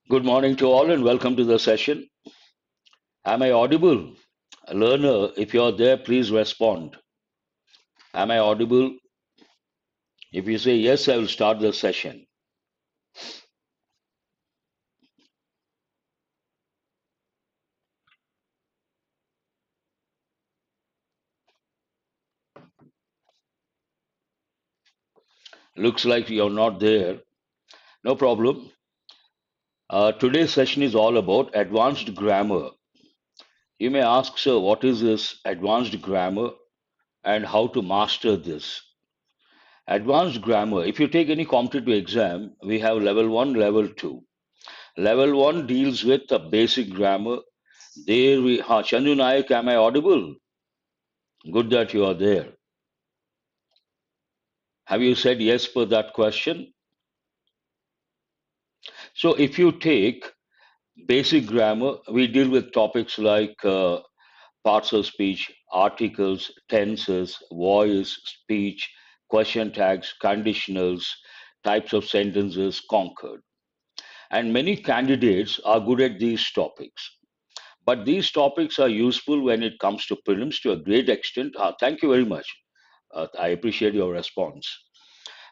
Good morning to all and welcome to the session. Am I audible? Learner, if you're there, please respond. Am I audible? If you say yes, I will start the session. Looks like you're not there. No problem. Today's session is all about advanced grammar. You may ask, sir, what is this advanced grammar and how to master this? Advanced grammar, if you take any competitive exam, we have level 1, level 2. Level 1 deals with the basic grammar. There we, Chandu Nayak, am I audible? Good that you are there. Have you said yes for that question? So, if you take basic grammar, we deal with topics like parts of speech, articles, tenses, voice, speech, question tags, conditionals, types of sentences, conquered. And many candidates are good at these topics. But these topics are useful when it comes to prelims to a great extent. Thank you very much. I appreciate your response.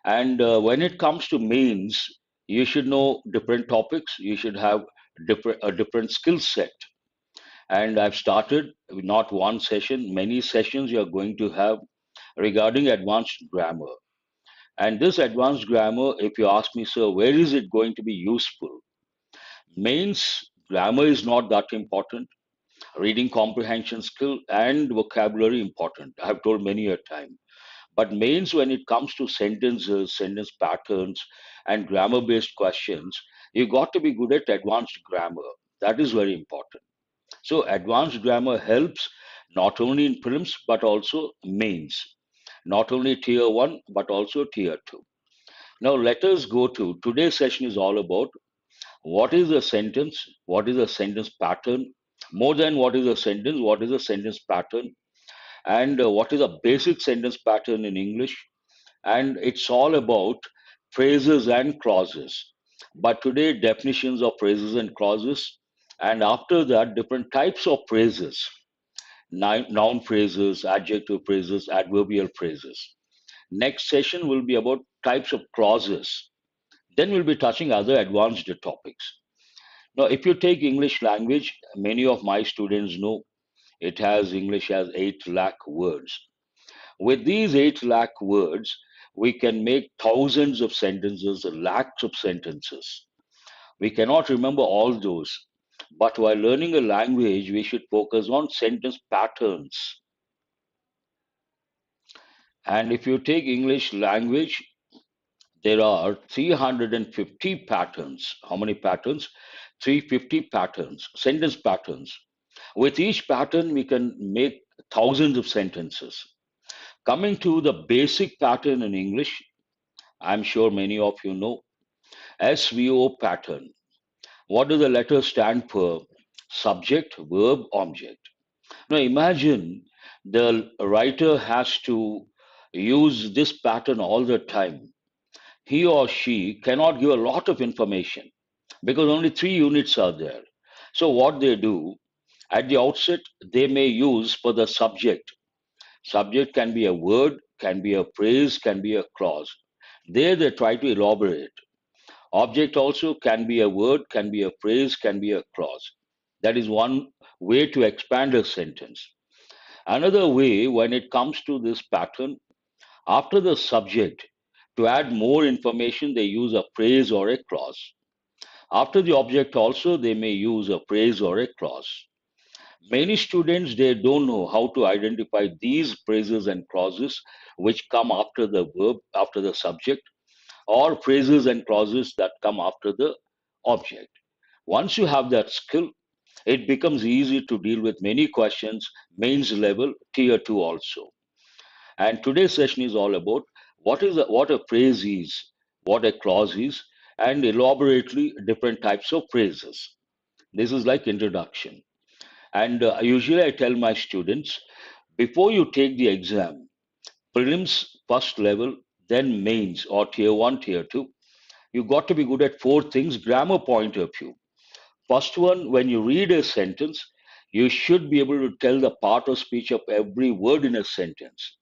And when it comes to mains, you should know different topics. You should have a different skill set. And I've started not one session, many sessions you are going to have regarding advanced grammar. And this advanced grammar, if you ask me, sir, where is it going to be useful? Mains grammar is not that important. Reading comprehension skill and vocabulary important. I have told many a time. But mains, when it comes to sentences, sentence patterns, and grammar based questions, you got to be good at advanced grammar. That is very important. So, advanced grammar helps not only in prelims but also mains, not only tier 1 but also tier 2. Now, let us go to today's session is all about what is a sentence, what is a sentence pattern, more than what is a sentence, what is a sentence pattern, and what is a basic sentence pattern in English, and it's all about phrases and clauses. But today, definitions of phrases and clauses, and after that, different types of phrases, noun phrases, adjective phrases, adverbial phrases. Next session will be about types of clauses. Then we'll be touching other advanced topics. Now, if you take English language, many of my students know English has 8 lakh words. With these 8 lakh words, we can make thousands of sentences, lakhs of sentences. We cannot remember all those. But while learning a language, we should focus on sentence patterns. And if you take English language, there are 350 patterns. How many patterns? 350 patterns, sentence patterns. With each pattern, we can make thousands of sentences. Coming to the basic pattern in English, I'm sure many of you know SVO pattern. What do the letters stand for? Subject, verb, object. Now imagine the writer has to use this pattern all the time. He or she cannot give a lot of information because only 3 units are there. So what they do at the outset, they may use for the subject. Subject can be a word, can be a phrase, can be a clause. There they try to elaborate. Object also can be a word, can be a phrase, can be a clause. That is one way to expand a sentence. Another way, when it comes to this pattern, after the subject, to add more information, they use a phrase or a clause. After the object also, they may use a phrase or a clause. Many students, they don't know how to identify these phrases and clauses which come after the verb, after the subject, or phrases and clauses that come after the object. Once you have that skill, it becomes easy to deal with many questions, mains level, tier 2 also. And today's session is all about what a phrase is, what a clause is, and elaborately different types of phrases. This is like introduction. And usually I tell my students, before you take the exam, prelims first level, then mains or tier 1, tier 2, you got to be good at 4 things grammar point of view. First one, when you read a sentence, you should be able to tell the part of speech of every word in a sentence.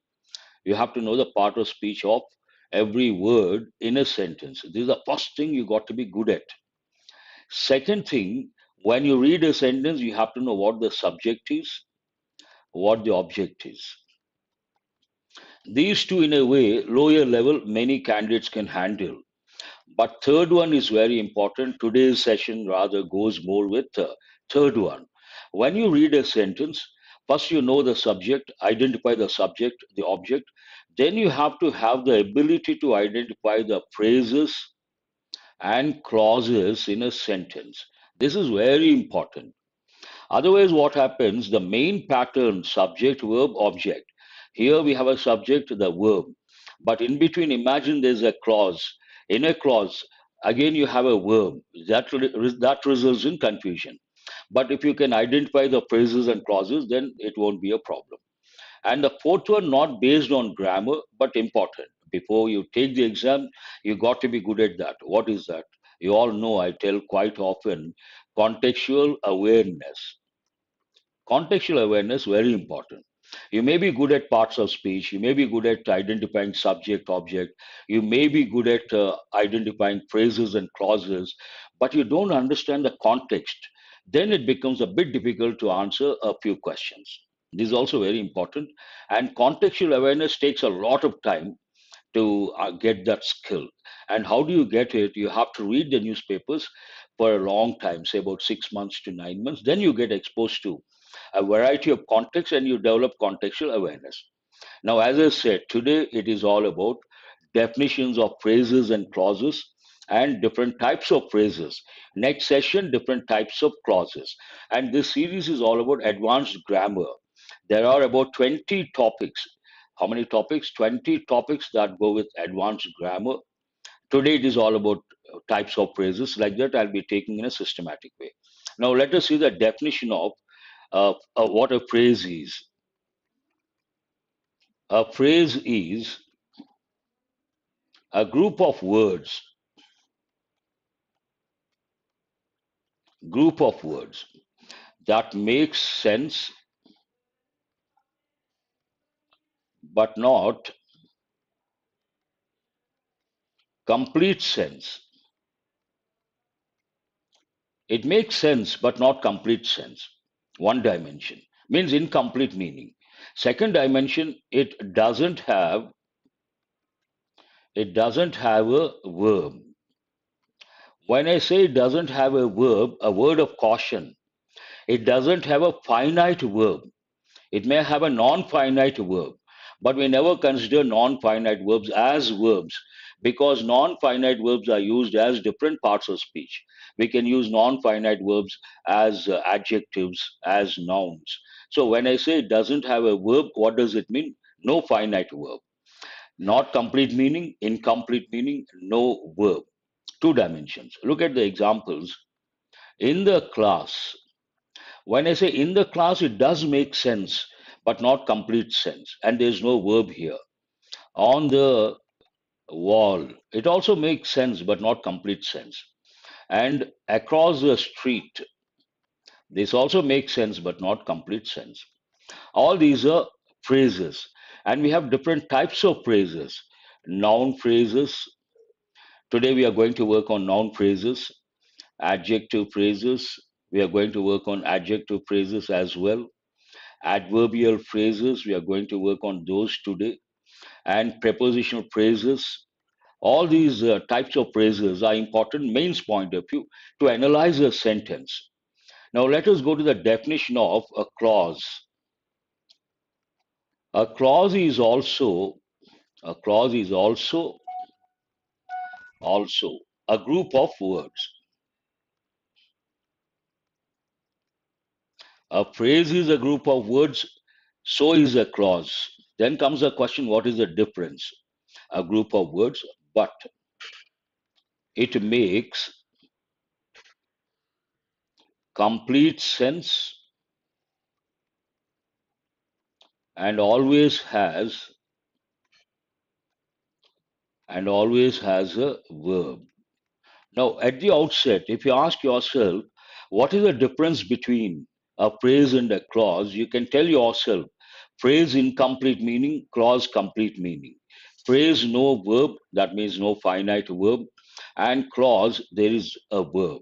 You have to know the part of speech of every word in a sentence. This is the first thing you got to be good at. Second thing, when you read a sentence, you have to know what the subject is, what the object is. These two, in a way, lower level, many candidates can handle. But third one is very important. Today's session rather goes more with third one. When you read a sentence, first you know the subject, identify the subject, the object. Then you have to have the ability to identify the phrases and clauses in a sentence. This is very important. Otherwise, what happens? The main pattern, subject, verb, object. Here we have a subject, the verb. But in between, imagine there's a clause. In a clause, again you have a verb. That results in confusion. But if you can identify the phrases and clauses, then it won't be a problem. And the fourth one, not based on grammar, but important. Before you take the exam, you got to be good at that. What is that? You all know I tell quite often contextual awareness. Contextual awareness, very important. You may be good at parts of speech, you may be good at identifying subject, object, you may be good at identifying phrases and clauses, but you don't understand the context. Then it becomes a bit difficult to answer a few questions. This is also very important. And contextual awareness takes a lot of time to get that skill. And how do you get it? You have to read the newspapers for a long time, say about 6 months to 9 months. Then you get exposed to a variety of contexts and you develop contextual awareness. Now, as I said, today it is all about definitions of phrases and clauses and different types of phrases. Next session, different types of clauses. And this series is all about advanced grammar. There are about 20 topics. How many topics? 20 topics that go with advanced grammar. Today it is all about types of phrases. Like that, I'll be taking in a systematic way. Now, let us see the definition of what a phrase is. A phrase is a group of words that makes sense but not complete sense. It makes sense but not complete sense. One dimension means incomplete meaning. Second dimension, it doesn't have a verb. When I say it doesn't have a verb, a word of caution, it doesn't have a finite verb. It may have a non-finite verb, but we never consider non-finite verbs as verbs because non-finite verbs are used as different parts of speech. We can use non-finite verbs as adjectives, as nouns. So when I say it doesn't have a verb, what does it mean? No finite verb. Not complete meaning, incomplete meaning, no verb. Two dimensions. Look at the examples. In the class, when I say in the class, it does make sense, but not complete sense. And there's no verb here. On the wall, it also makes sense, but not complete sense. And across the street, this also makes sense, but not complete sense. All these are phrases. And we have different types of phrases. Noun phrases. Today we are going to work on noun phrases, adjective phrases. We are going to work on adjective phrases as well. Adverbial phrases, we are going to work on those today, and prepositional phrases. All these types of phrases are important mains point of view to analyze a sentence. Now let us go to the definition of a clause. A clause is also a group of words. A phrase is a group of words, so is a clause. Then comes the question, what is the difference? A group of words, but it makes complete sense and always has a verb. Now, at the outset, if you ask yourself, What is the difference between a phrase and a clause? You can tell yourself. Phrase incomplete meaning, clause complete meaning. Phrase no verb, that means no finite verb, and clause there is a verb,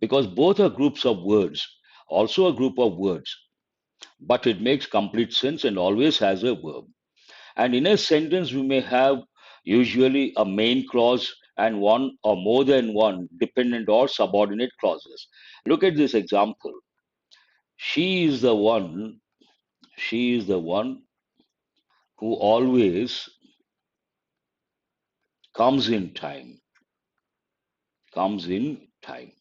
because both are groups of words, also a group of words, but it makes complete sense and always has a verb. And in a sentence, we may have usually a main clause and one or more than one dependent or subordinate clauses. Look at this example. She is the one, she is the one who always comes in time, comes in time.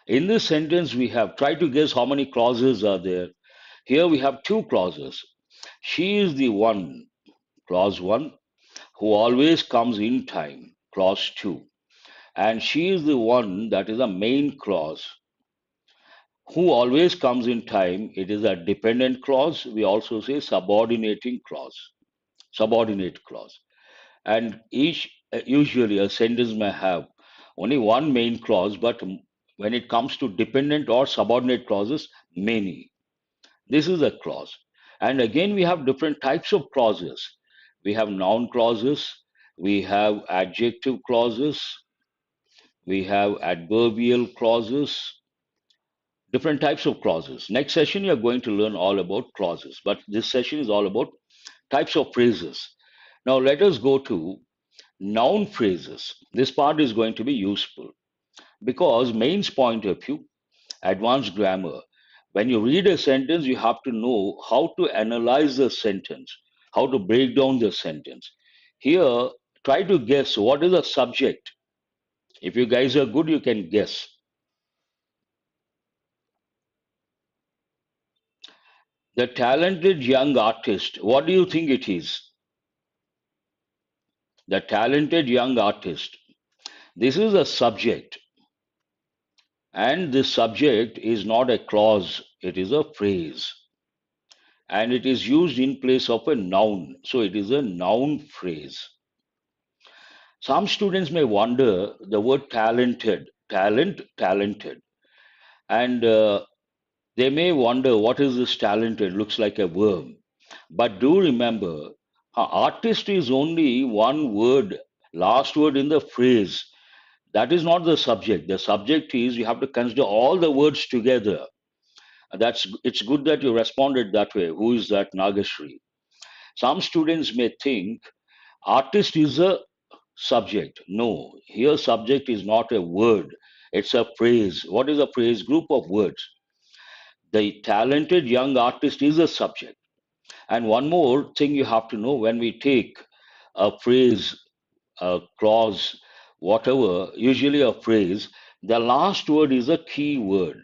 In this sentence, we have, try to guess how many clauses are there. Here we have two clauses. She is the one, clause 1, who always comes in time, clause 2. And she is the one, that is a main clause, who always comes in time. It is a dependent clause. We also say subordinating clause, subordinate clause. And each, usually a sentence may have only one main clause, but when it comes to dependent or subordinate clauses, many. This is a clause. And again, we have different types of clauses. We have noun clauses, we have adjective clauses, we have adverbial clauses, different types of clauses. Next session, you're going to learn all about clauses, but this session is all about types of phrases. Now, let us go to noun phrases. This part is going to be useful because main's point of view, advanced grammar. When you read a sentence, you have to know how to analyze the sentence, how to break down the sentence. Here, try to guess what is the subject. If you guys are good, you can guess. The talented young artist, what do you think it is? The talented young artist. This is a subject, and this subject is not a clause, it is a phrase. And it is used in place of a noun. So it is a noun phrase. Some students may wonder the word talented, talented. And they may wonder what is this talented? Looks like a verb. But do remember, artist is only one word, last word in the phrase. That is not the subject. The subject is you have to consider all the words together. It's good that you responded that way. Who is that Nagashri? Some students may think artist is a subject. No, here subject is not a word, it's a phrase. What is a phrase? Group of words. The talented young artist is a subject. And one more thing you have to know, when we take a phrase, a clause, whatever, usually a phrase, the last word is a key word.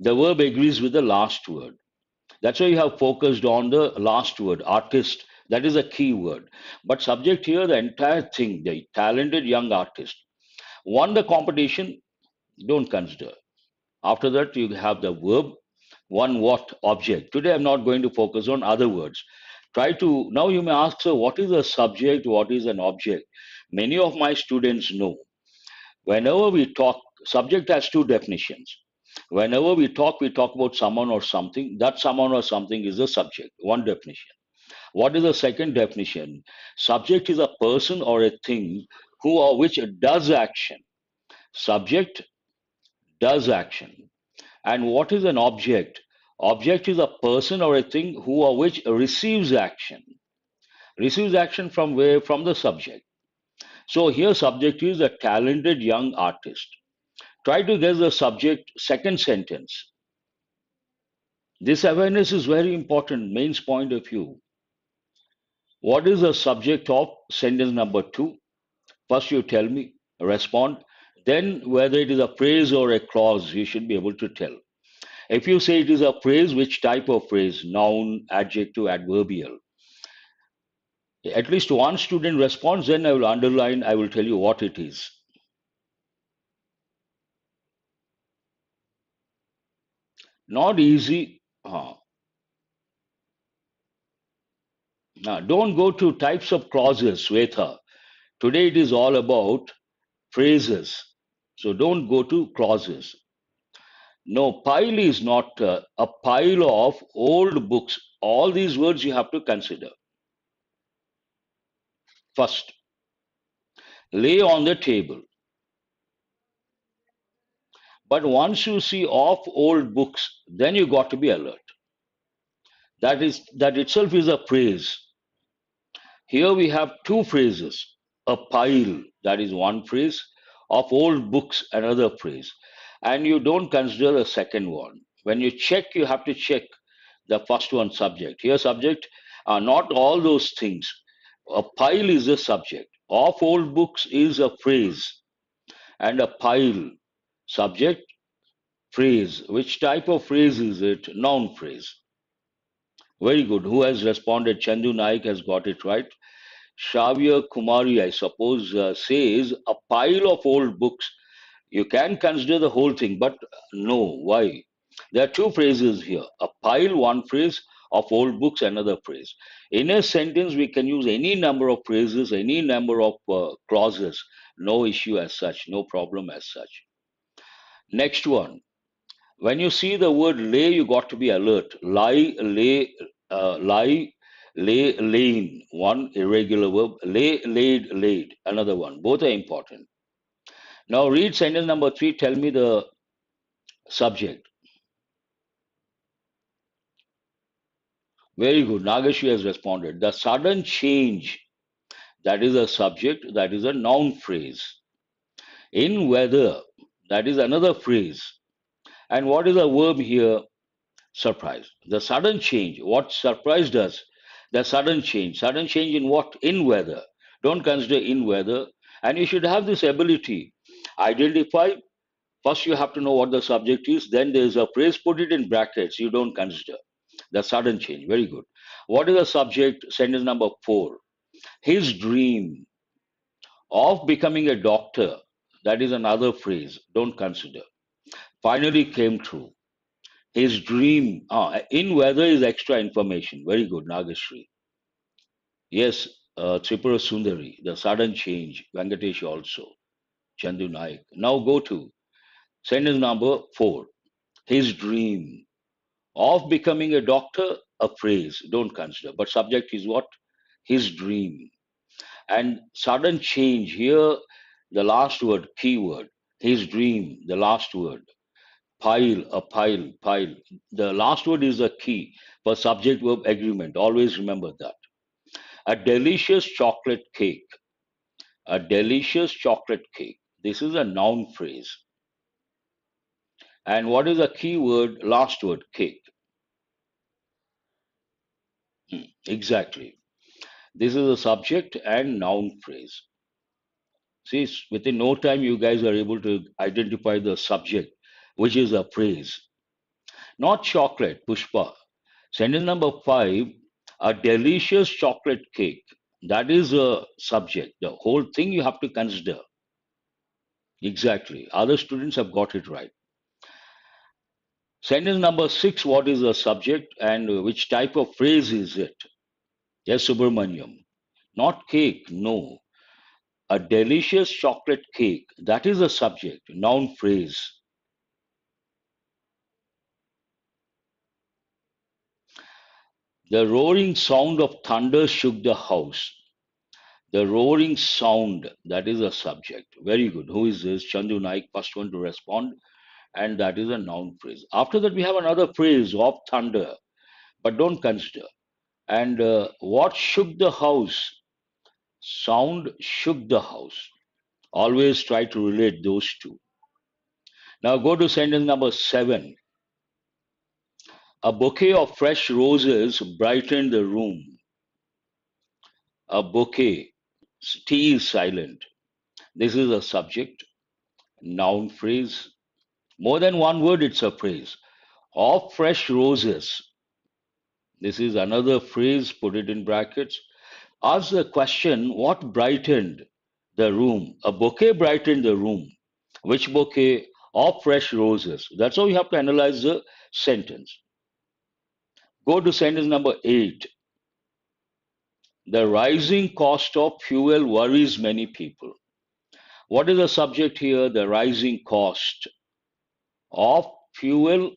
The verb agrees with the last word. That's why you have focused on the last word, artist. That is a key word. But subject here, the entire thing, the talented young artist. Won the competition, don't consider. After that, you have the verb, one what object. Today, I'm not going to focus on other words. Try to, now you may ask, so what is a subject? What is an object? Many of my students know. Whenever we talk, subject has two definitions. Whenever we talk about someone or something. That someone or something is a subject, one definition. What is the second definition? Subject is a person or a thing who or which does action. Subject does action. And what is an object? Object is a person or a thing who or which receives action. Receives action from where? From the subject. So here subject is a talented young artist. Try to guess the subject second sentence. This awareness is very important, main's point of view. What is the subject of sentence number 2? First you tell me, respond. Then whether it is a phrase or a clause, you should be able to tell. If you say it is a phrase, which type of phrase? Noun, adjective, adverbial. At least one student responds, then I will underline, I will tell you what it is. Not easy. Now, don't go to types of clauses, Swetha. Today it is all about phrases. So don't go to clauses. No, pile is not a pile of old books. All these words you have to consider. First, lay on the table. But once you see of old books, then you got to be alert. That itself is a phrase. Here we have two phrases. A pile, that is one phrase, of old books, another phrase. And you don't consider a second one. When you check, you have to check the first one, subject. Here, subject are not all those things. A pile is a subject. Of old books is a phrase. And a pile, subject, phrase. Which type of phrase is it? Noun phrase. Very good. Who has responded? Chandu Naik has got it right. Shavya Kumari, I suppose, says a pile of old books. You can consider the whole thing, but no. Why? There are two phrases here. A pile, one phrase, of old books, another phrase. In a sentence, we can use any number of phrases, any number of clauses. No issue as such, no problem as such. Next one. When you see the word lay, you got to be alert. Lie, lay, laying. One irregular verb. Lay, laid, laid. Another one. Both are important. Now read sentence number 3. Tell me the subject. Very good. Nagashi has responded. The sudden change. That is a subject. That is a noun phrase. In weather. That is another phrase. And what is a verb here? Surprise. The sudden change. What surprised us? The sudden change. Sudden change in what? In weather. Don't consider in weather. And you should have this ability. Identify. First, you have to know what the subject is. Then there is a phrase. Put it in brackets. You don't consider the sudden change. Very good. What is the subject? Sentence number 4. His dream of becoming a doctor. That is another phrase. Don't consider. Finally came true. His dream in weather is extra information. Very good, Nagashri. Yes, Tripura Sundari, the sudden change. Venkatesh also. Chandu Naik. Now go to sentence number 4. His dream of becoming a doctor, a phrase. Don't consider. But subject is what? His dream. And sudden change here, the last word, keyword. His dream, the last word. Pile, a pile, pile. The last word is a key for subject verb agreement. Always remember that. A delicious chocolate cake. A delicious chocolate cake. This is a noun phrase. And what is a key word? Last word, cake. Exactly. This is a subject and noun phrase. See, within no time, you guys are able to identify the subject, which is a phrase. Not chocolate, Pushpa. Sentence number 5, a delicious chocolate cake. That is a subject. The whole thing you have to consider. Exactly. Other students have got it right. Sentence number 6, what is the subject and which type of phrase is it? Yes, Subramanyam. Not cake, no. A delicious chocolate cake. That is a subject, noun phrase. The roaring sound of thunder shook the house. The roaring sound, that is a subject. Very good. Who is this? Chandu Naik, first one to respond. And that is a noun phrase. After that, we have another phrase of thunder, but don't consider. And what shook the house? Sound shook the house. Always try to relate those two. Now go to sentence number 7. A bouquet of fresh roses brightened the room. A bouquet. T is silent. This is a subject, noun phrase. More than one word, it's a phrase. Of fresh roses. This is another phrase, put it in brackets. Ask the question, what brightened the room? A bouquet brightened the room. Which bouquet? Of fresh roses. That's how you have to analyze the sentence. Go to sentence number 8. The rising cost of fuel worries many people. What is the subject here? The rising cost of fuel,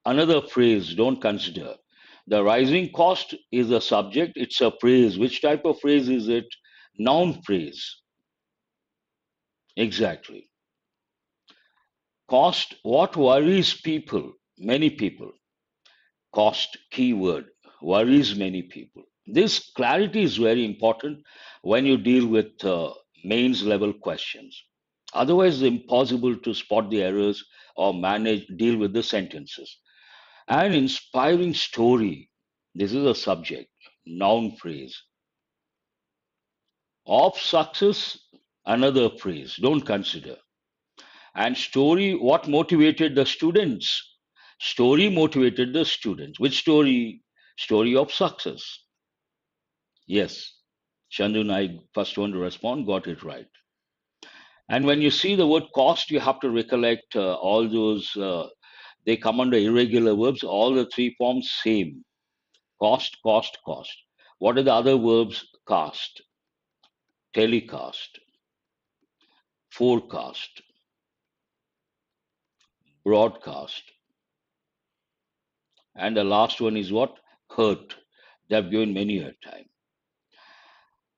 another phrase, don't consider. The rising cost is a subject, it's a phrase. Which type of phrase is it? Noun phrase. Exactly. Cost, what worries people? Many people. Cost, keyword, worries many people. This clarity is very important when you deal with mains level questions. Otherwise, it's impossible to spot the errors or deal with the sentences. An inspiring story. This is a subject, noun phrase. Of success, another phrase. Don't consider. And story, what motivated the students? Story motivated the students. Which story? Story of success. Yes. Chandu Naik, first one to respond, got it right. And when you see the word cost, you have to recollect all those, they come under irregular verbs, all the three forms same. Cost, cost, cost. What are the other verbs? Cast, telecast, forecast, broadcast. And the last one is what? Hurt. They have given many a time.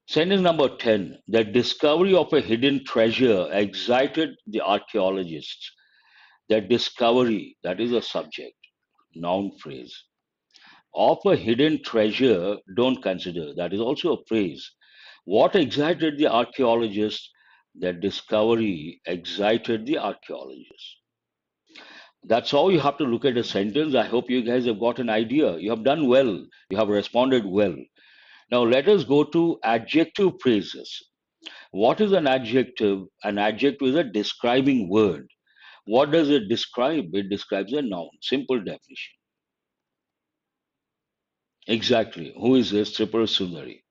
Sentence number 10. The discovery of a hidden treasure excited the archaeologists. The discovery, that is a subject, noun phrase. Of a hidden treasure, don't consider. That is also a phrase. What excited the archaeologists? The discovery excited the archaeologists. That's how you have to look at a sentence. I hope you guys have got an idea. You have done well. You have responded well. Now let us go to adjective phrases. What is an adjective? An adjective is a describing word. What does it describe? It describes a noun. Simple definition. Exactly. Who is this Tripura Sundari?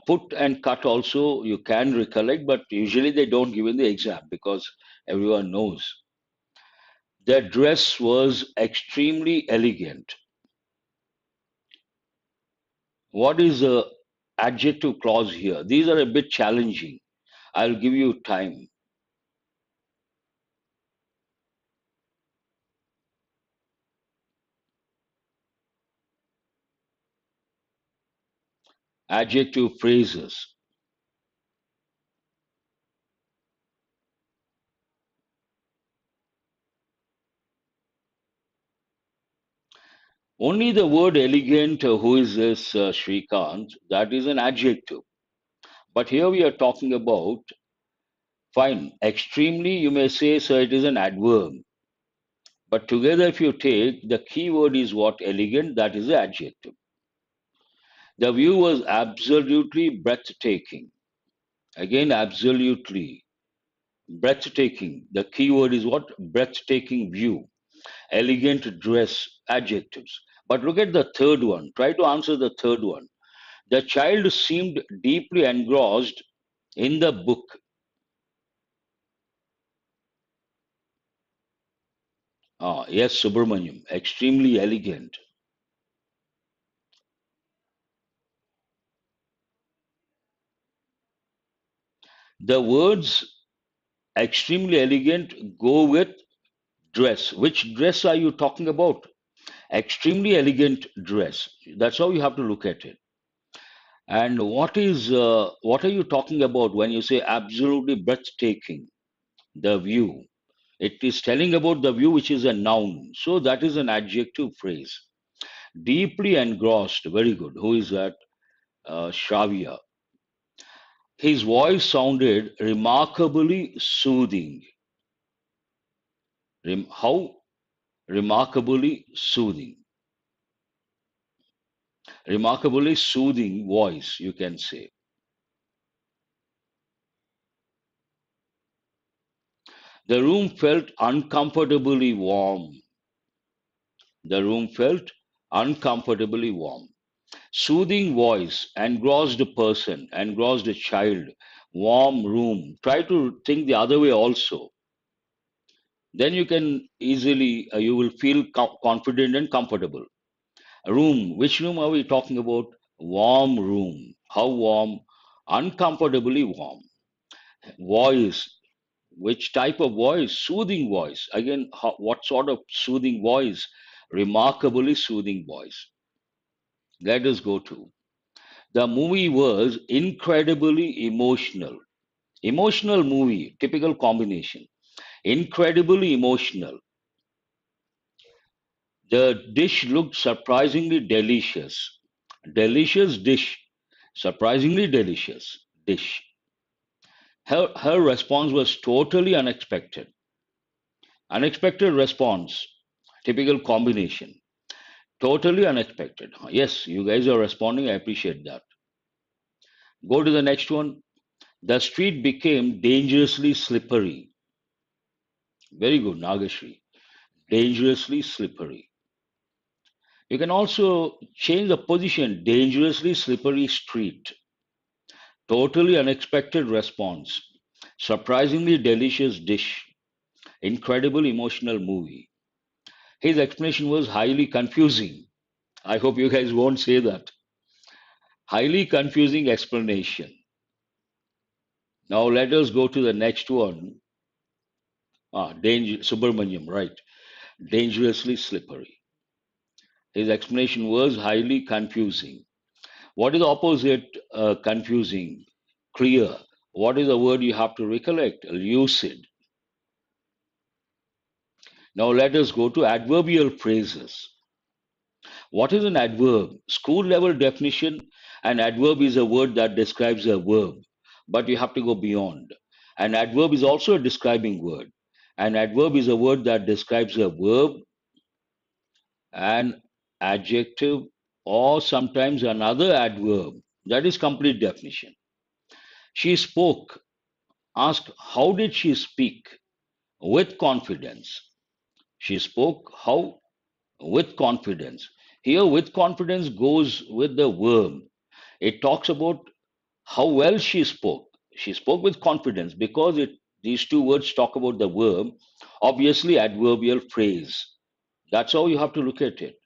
Put and cut also you can recollect, but usually they don't give in the exam because everyone knows. Their dress was extremely elegant. What is the adjective clause here? These are a bit challenging. I'll give you time. Adjective phrases. Only the word elegant, who is this Shrikant, that is an adjective. But here we are talking about, fine, extremely, you may say, so it is an adverb. But together, if you take, the key word is what? Elegant, that is the adjective. The view was absolutely breathtaking. Again, absolutely breathtaking. The key word is what? Breathtaking view. Elegant dress, adjectives. But look at the third one. Try to answer the third one. The child seemed deeply engrossed in the book. Yes, Subramaniam, extremely elegant. The words extremely elegant go with dress. Which dress are you talking about? Extremely elegant dress. That's how you have to look at it. And what are you talking about when you say absolutely breathtaking? The view. It is telling about the view, which is a noun. So that is an adjective phrase. Deeply engrossed. Very good. Who is that? Shravya. His voice sounded remarkably soothing. How remarkably soothing? Remarkably soothing voice, you can say. The room felt uncomfortably warm. The room felt uncomfortably warm. Soothing voice, engrossed person, engrossed a child, warm room. Try to think the other way also. Then you can easily, you will feel confident and comfortable. Room, which room are we talking about? Warm room. How warm? Uncomfortably warm. Voice, Which type of voice? Soothing voice. Again, what sort of soothing voice? Remarkably soothing voice. Let us go to. The movie was incredibly emotional. Emotional movie, typical combination. Incredibly emotional. The dish looked surprisingly delicious. Delicious dish. Surprisingly delicious dish. Her response was totally unexpected. Unexpected response. Typical combination. Totally unexpected. Yes, you guys are responding. I appreciate that. Go to the next one. The street became dangerously slippery. Very good, Nagashri. Dangerously slippery. You can also change the position. Dangerously slippery street. Totally unexpected response. Surprisingly delicious dish. Incredible emotional movie. His explanation was highly confusing. I hope you guys won't say that. Highly confusing explanation. Now let us go to the next one. Subramanyam, right. Dangerously slippery. His explanation was highly confusing. What is the opposite confusing? Clear. What is the word you have to recollect? Lucid. Now let us go to adverbial phrases. What is an adverb? School level definition, an adverb is a word that describes a verb, but you have to go beyond. An adverb is also a describing word. An adverb is a word that describes a verb, an adjective, or sometimes another adverb. That is complete definition. She spoke. Ask, how did she speak? With confidence. She spoke how? With confidence. Here, with confidence goes with the verb. It talks about how well she spoke. She spoke with confidence because these two words talk about the verb. Obviously, adverbial phrase. That's how you have to look at it.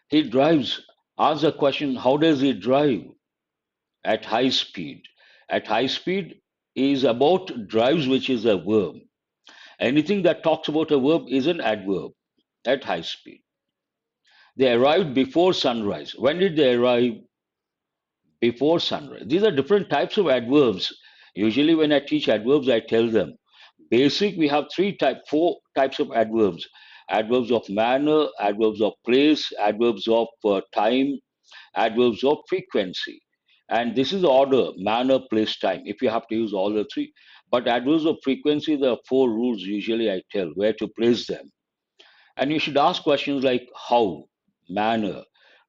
He drives. Ask the question, how does he drive? At high speed. At high speed is about drives, which is a verb. Anything that talks about a verb is an adverb. At high speed. They arrived before sunrise. When did they arrive? Before sunrise. These are different types of adverbs. Usually, when I teach adverbs, I tell them basic. We have four types of adverbs: adverbs of manner, adverbs of place, adverbs of time, adverbs of frequency. And this is the order: manner, place, time. If you have to use all the three, but adverbs of frequency, there are four rules. Usually, I tell where to place them. And you should ask questions like how, manner,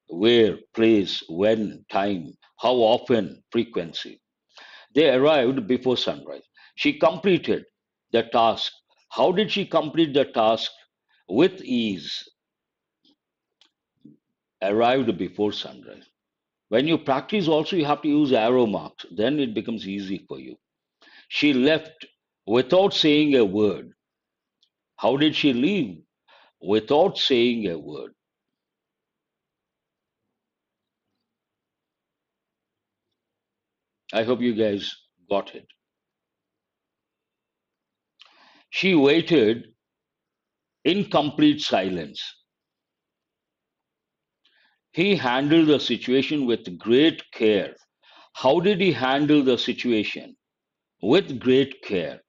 where, place, when, time, how often, frequency. They arrived before sunrise. She completed the task. How did she complete the task? With ease, arrived before sunrise. When you practice, also, you have to use arrow marks. Then it becomes easy for you. She left without saying a word. How did she leave? Without saying a word. I hope you guys got it. She waited in complete silence. He handled the situation with great care. How did he handle the situation? With great care.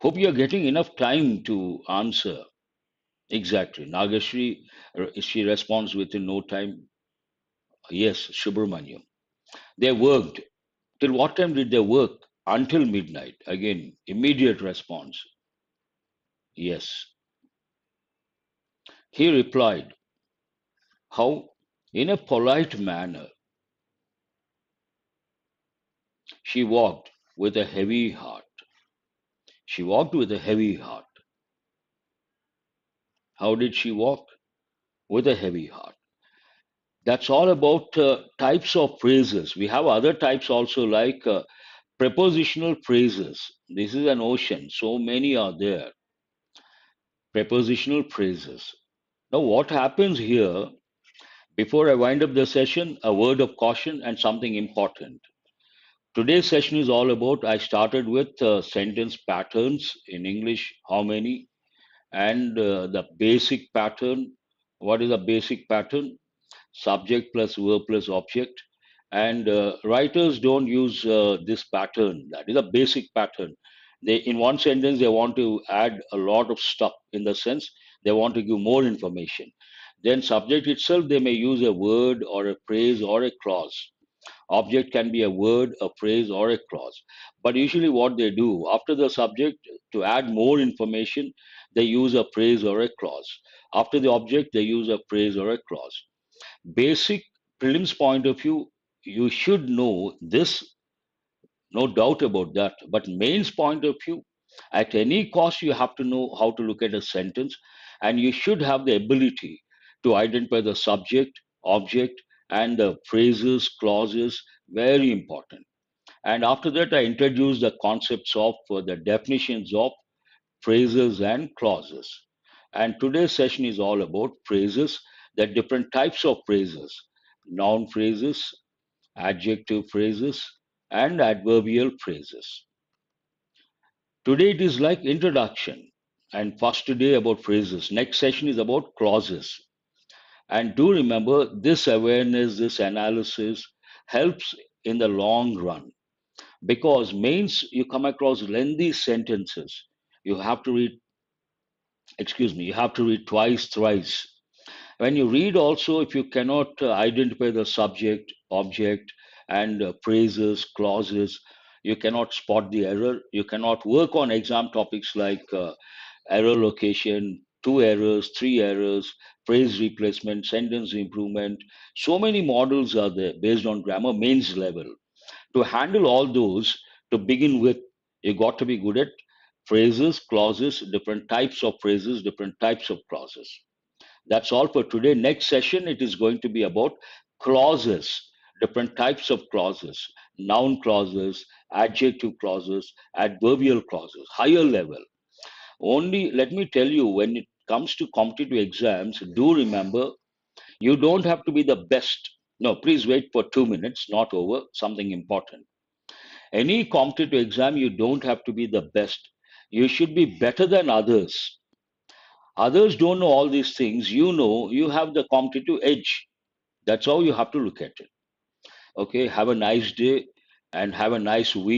Hope you are getting enough time to answer. Exactly. Nagashri, she responds within no time. Yes, Subramanyam. They worked. Till what time did they work? Until midnight. Again, immediate response. Yes. He replied, how? In a polite manner. She walked with a heavy heart. She walked with a heavy heart. How did she walk? With a heavy heart. That's all about types of phrases. We have other types also, like prepositional phrases. This is an ocean. So many are there. Prepositional phrases. Now, what happens here, before I wind up the session, a word of caution and something important. Today's session is all about. I started with sentence patterns in English, how many, and the basic pattern. What is a basic pattern? Subject plus verb plus object. And writers don't use this pattern. That is a basic pattern. They, in one sentence, they want to add a lot of stuff, in the sense they want to give more information. Then subject itself, they may use a word or a phrase or a clause. Object can be a word, a phrase, or a clause. But usually, what they do after the subject, to add more information, they use a phrase or a clause. After the object, they use a phrase or a clause. Basic prelims point of view, you should know this, no doubt about that. But mains point of view, at any cost, you have to know how to look at a sentence, and you should have the ability to identify the subject, object, and the phrases, clauses. Very important. And after that, I introduced the concepts of the definitions of phrases and clauses. And today's session is all about phrases, the different types of phrases, noun phrases, adjective phrases, and adverbial phrases. Today it is like introduction, and first today about phrases. Next session is about clauses. And do remember, this awareness, this analysis helps in the long run, because mains you come across lengthy sentences. You have to read, you have to read twice, thrice. When you read also, if you cannot identify the subject, object, and phrases, clauses, you cannot spot the error. You cannot work on exam topics like error location, two errors, three errors, phrase replacement, sentence improvement. So many models are there based on grammar mains level. To handle all those, to begin with, you got to be good at phrases, clauses, different types of phrases, different types of clauses. That's all for today. Next session, it is going to be about clauses, different types of clauses, noun clauses, adjective clauses, adverbial clauses, higher level. Only let me tell you, when it comes to competitive exams, do remember, you don't have to be the best. No, please wait for 2 minutes, not over, something important. Any competitive exam, you don't have to be the best. You should be better than others. Others don't know all these things. You know, you have the competitive edge. That's how you have to look at it. Okay, have a nice day and have a nice week.